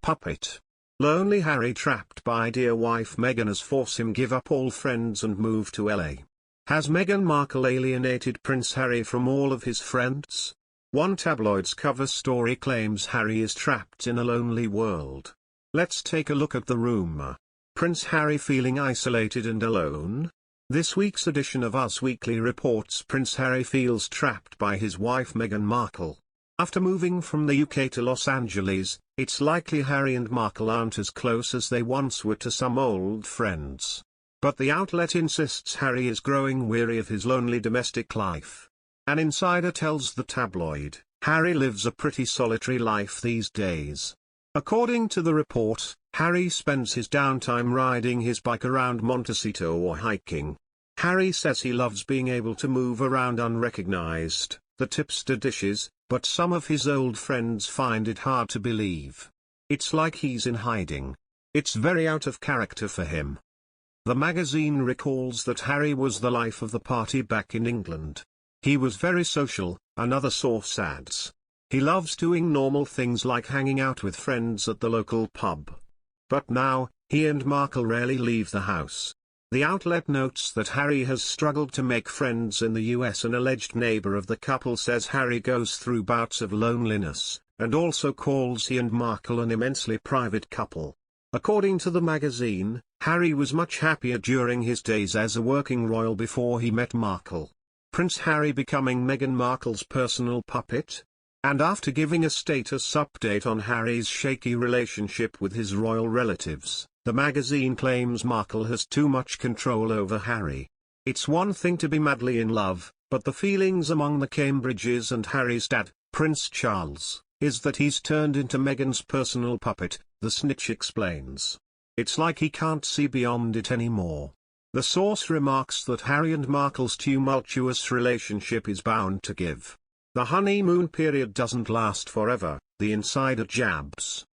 puppet. Lonely Harry, trapped by dear wife Meghan, has forced him give up all friends and move to LA. Has Meghan Markle alienated Prince Harry from all of his friends? One tabloid's cover story claims Harry is trapped in a lonely world. Let's take a look at the rumor. Prince Harry feeling isolated and alone? This week's edition of Us Weekly reports Prince Harry feels trapped by his wife Meghan Markle. After moving from the UK to Los Angeles, it's likely Harry and Markle aren't as close as they once were to some old friends. But the outlet insists Harry is growing weary of his lonely domestic life. An insider tells the tabloid, Harry lives a pretty solitary life these days. According to the report, Harry spends his downtime riding his bike around Montecito or hiking. Harry says he loves being able to move around unrecognized, the tipster dishes, but some of his old friends find it hard to believe. It's like he's in hiding. It's very out of character for him. The magazine recalls that Harry was the life of the party back in England. He was very social, another source adds. He loves doing normal things like hanging out with friends at the local pub. But now, he and Markle rarely leave the house. The outlet notes that Harry has struggled to make friends in the US. An alleged neighbor of the couple says Harry goes through bouts of loneliness, and also calls he and Markle an immensely private couple. According to the magazine, Harry was much happier during his days as a working royal before he met Markle. Prince Harry becoming Meghan Markle's personal puppet? And after giving a status update on Harry's shaky relationship with his royal relatives, the magazine claims Markle has too much control over Harry. It's one thing to be madly in love, but the feelings among the Cambridges and Harry's dad, Prince Charles, is that he's turned into Meghan's personal puppet, the snitch explains. It's like he can't see beyond it anymore. The source remarks that Harry and Markle's tumultuous relationship is bound to give. The honeymoon period doesn't last forever, the insider jabs.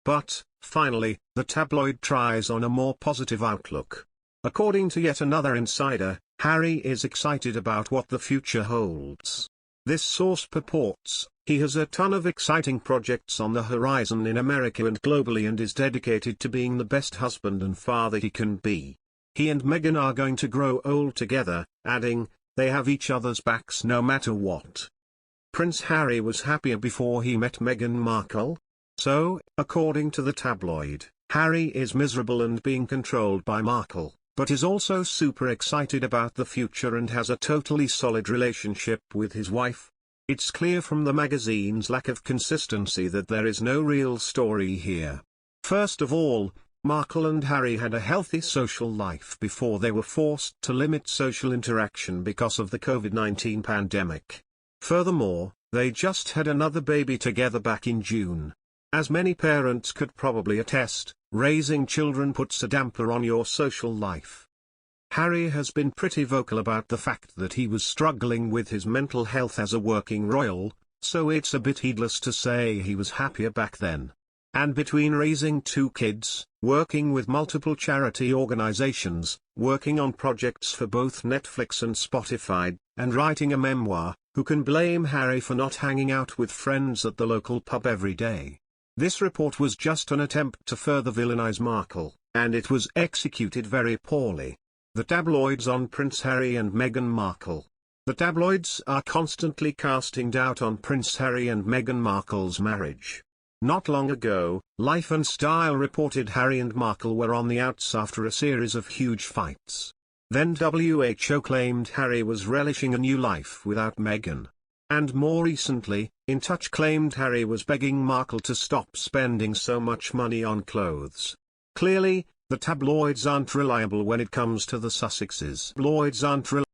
But, finally, the tabloid tries on a more positive outlook. According to yet another insider, Harry is excited about what the future holds. This source purports, he has a ton of exciting projects on the horizon in America and globally and is dedicated to being the best husband and father he can be. He and Meghan are going to grow old together, adding, they have each other's backs no matter what. Prince Harry was happier before he met Meghan Markle? So, according to the tabloid, Harry is miserable and being controlled by Markle, but is also super excited about the future and has a totally solid relationship with his wife. It's clear from the magazine's lack of consistency that there is no real story here. First of all, Markle and Harry had a healthy social life before they were forced to limit social interaction because of the COVID-19 pandemic. Furthermore, they just had another baby together back in June. As many parents could probably attest, raising children puts a damper on your social life. Harry has been pretty vocal about the fact that he was struggling with his mental health as a working royal, so it's a bit heedless to say he was happier back then. And between raising 2 kids, working with multiple charity organizations, working on projects for both Netflix and Spotify, and writing a memoir, who can blame Harry for not hanging out with friends at the local pub every day? This report was just an attempt to further villainize Markle, and it was executed very poorly. The tabloids on Prince Harry and Meghan Markle. The tabloids are constantly casting doubt on Prince Harry and Meghan Markle's marriage. Not long ago, Life and Style reported Harry and Markle were on the outs after a series of huge fights. Then WHO claimed Harry was relishing a new life without Meghan. And more recently, In Touch claimed Harry was begging Markle to stop spending so much money on clothes. Clearly, the tabloids aren't reliable when it comes to the Sussexes. Tabloids aren't reliable.